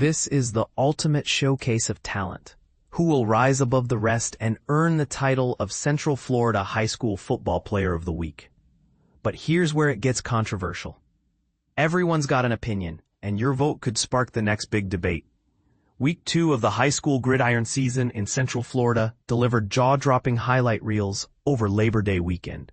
This is the ultimate showcase of talent. Who will rise above the rest and earn the title of Central Florida High School Football Player of the Week? But here's where it gets controversial. Everyone's got an opinion, and your vote could spark the next big debate. Week 2 of the high school gridiron season in Central Florida delivered jaw-dropping highlight reels over Labor Day weekend.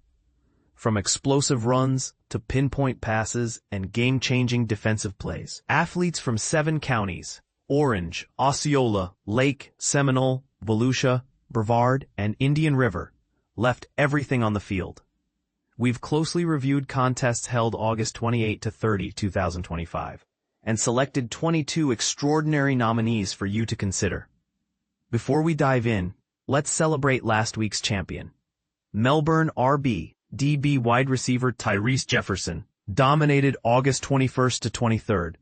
From explosive runs to pinpoint passes and game-changing defensive plays, athletes from 7 counties, Orange, Osceola, Lake, Seminole, Volusia, Brevard, and Indian River, left everything on the field. We've closely reviewed contests held August 28 to 30, 2025, and selected 22 extraordinary nominees for you to consider. Before we dive in, let's celebrate last week's champion. Melbourne RB DB wide receiver Tyrese Jefferson dominated August 21st to 23rd,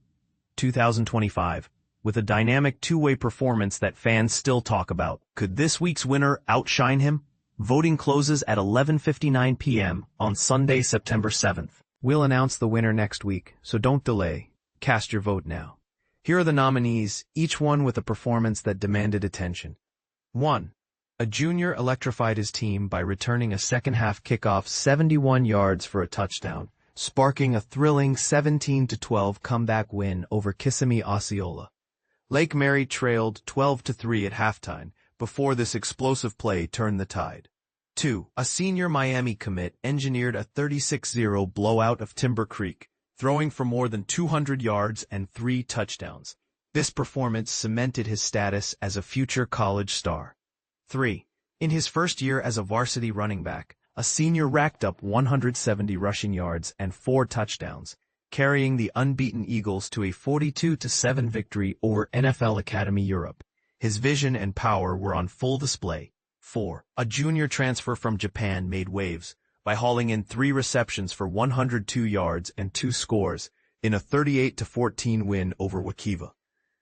2025, with a dynamic two-way performance that fans still talk about. Could this week's winner outshine him? Voting closes at 11:59 p.m. on Sunday, September 7th. We'll announce the winner next week, so don't delay. Cast your vote now. Here are the nominees, each one with a performance that demanded attention. 1. A junior electrified his team by returning a second-half kickoff 71 yards for a touchdown, sparking a thrilling 17-12 comeback win over Kissimmee Osceola. Lake Mary trailed 12-3 at halftime before this explosive play turned the tide. 2. A senior Miami commit engineered a 36-0 blowout of Timber Creek, throwing for more than 200 yards and 3 touchdowns. This performance cemented his status as a future college star. 3. In his first year as a varsity running back, a senior racked up 170 rushing yards and 4 touchdowns, carrying the unbeaten Eagles to a 42-7 victory over NFL Academy Europe. His vision and power were on full display. 4. A junior transfer from Japan made waves by hauling in 3 receptions for 102 yards and 2 scores in a 38-14 win over Wakiva.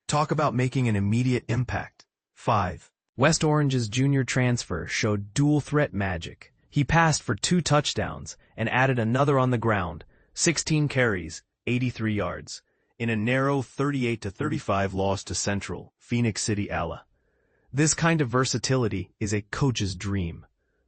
Talk about making an immediate impact. 5. West Orange's junior transfer showed dual-threat magic. He passed for 2 touchdowns and added another on the ground, 16 carries, 83 yards, in a narrow 38-35 loss to Central, Phoenix City Ala. This kind of versatility is a coach's dream.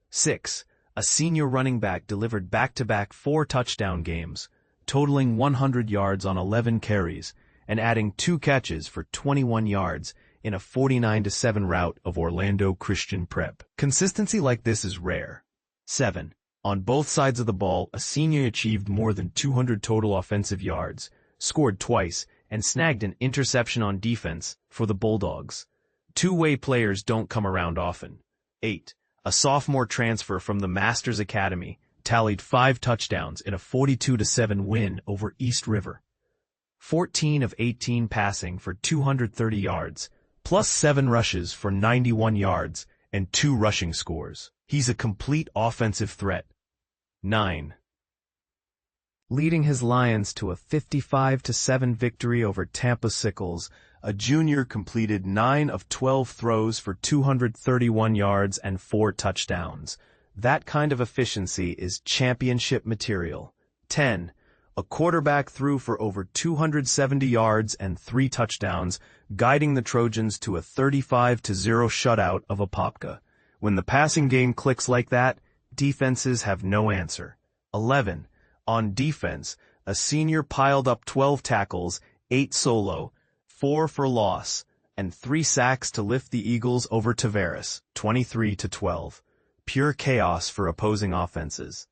6. A senior running back delivered back-to-back 4 touchdown games, totaling 100 yards on 11 carries, and adding 2 catches for 21 yards in a 49-7 rout of Orlando Christian Prep. Consistency like this is rare. 7. On both sides of the ball, a senior achieved more than 200 total offensive yards, scored twice, and snagged an interception on defense for the Bulldogs. Two-way players don't come around often. 8. A sophomore transfer from the Masters Academy tallied 5 touchdowns in a 42-7 win over East River. 14 of 18 passing for 230 yards, plus 7 rushes for 91 yards and 2 rushing scores. He's a complete offensive threat. 9. Leading his Lions to a 55-7 victory over Tampa Sickles, a junior completed 9 of 12 throws for 231 yards and 4 touchdowns. That kind of efficiency is championship material. 10. A quarterback threw for over 270 yards and 3 touchdowns, guiding the Trojans to a 35-0 shutout of Apopka. When the passing game clicks like that, defenses have no answer. 11. On defense, a senior piled up 12 tackles, 8 solo, 4 for loss, and 3 sacks to lift the Eagles over Tavares, 23-12. Pure chaos for opposing offenses.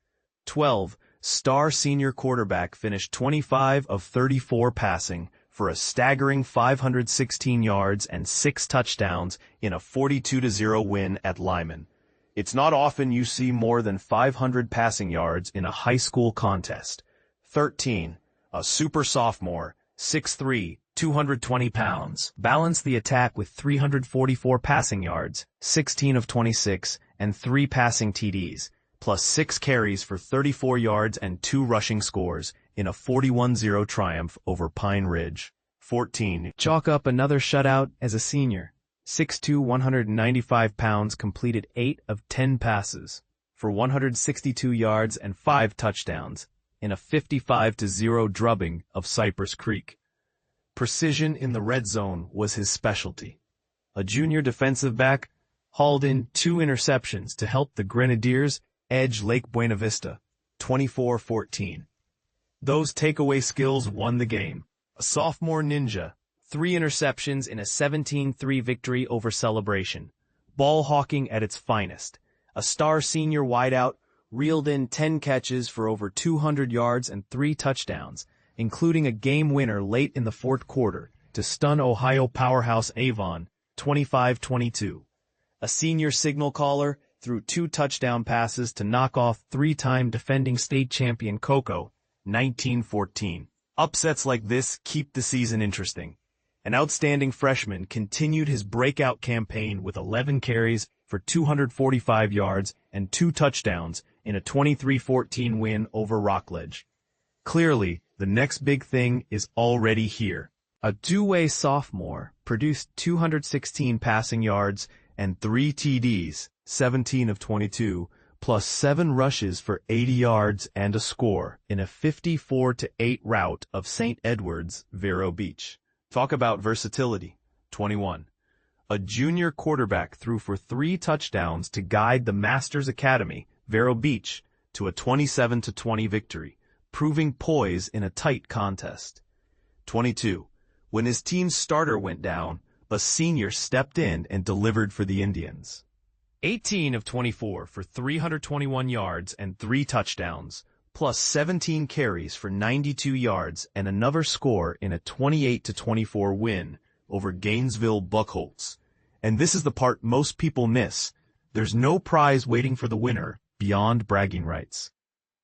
12. Star senior quarterback finished 25 of 34 passing for a staggering 516 yards and 6 touchdowns in a 42-0 win at Lyman. It's not often you see more than 500 passing yards in a high school contest. 13. A super sophomore, 6'3", 220 pounds, balanced the attack with 344 passing yards, 16 of 26, and 3 passing TDs, plus 6 carries for 34 yards and 2 rushing scores in a 41-0 triumph over Pine Ridge. 14. Chalk up another shutout as a senior. 6'2", 195 pounds, completed 8 of 10 passes for 162 yards and 5 touchdowns in a 55-0 drubbing of Cypress Creek. Precision in the red zone was his specialty. A junior defensive back hauled in 2 interceptions to help the Grenadiers edge Lake Buena Vista, 24-14. Those takeaway skills won the game. A sophomore ninja, 3 interceptions in a 17-3 victory over Celebration. Ball hawking at its finest. A star senior wideout reeled in 10 catches for over 200 yards and 3 touchdowns, including a game winner late in the fourth quarter to stun Ohio powerhouse Avon, 25-22. A senior signal caller threw 2 touchdown passes to knock off 3-time defending state champion Cocoa, 19-14. Upsets like this keep the season interesting. An outstanding freshman continued his breakout campaign with 11 carries for 245 yards and 2 touchdowns in a 23-14 win over Rockledge. Clearly, the next big thing is already here. A two-way sophomore produced 216 passing yards and 3 TDs, 17 of 22, plus 7 rushes for 80 yards and a score in a 54-8 rout of St. Edward's, Vero Beach. Talk about versatility. 21. A junior quarterback threw for 3 touchdowns to guide the Masters Academy, Vero Beach, to a 27-20 victory, proving poise in a tight contest. 22. When his team's starter went down, a senior stepped in and delivered for the Indians. 18 of 24 for 321 yards and 3 touchdowns, plus 17 carries for 92 yards and another score in a 28-24 win over Gainesville Buckholz. And this is the part most people miss. There's no prize waiting for the winner beyond bragging rights.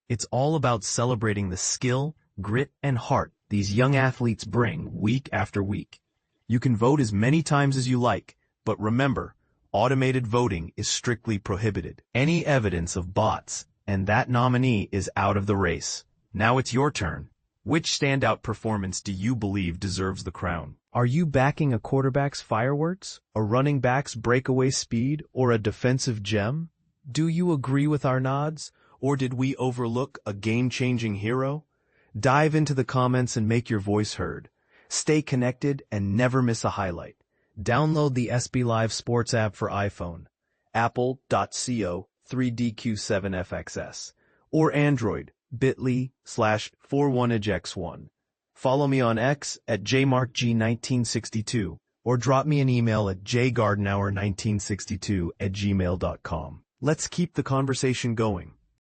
It's all about celebrating the skill, grit, and heart these young athletes bring week after week. You can vote as many times as you like, but remember, automated voting is strictly prohibited. Any evidence of bots, and that nominee is out of the race. Now it's your turn. Which standout performance do you believe deserves the crown? Are you backing a quarterback's fireworks, a running back's breakaway speed, or a defensive gem? Do you agree with our nods, or did we overlook a game-changing hero? Dive into the comments and make your voice heard. Stay connected and never miss a highlight. Download the SB Live Sports app for iPhone, apple.co 3DQ7FXS, or Android, bit.ly/41edgex1. Follow me on X at jmarkg1962, or drop me an email at jgardenhour1962@gmail.com. Let's keep the conversation going.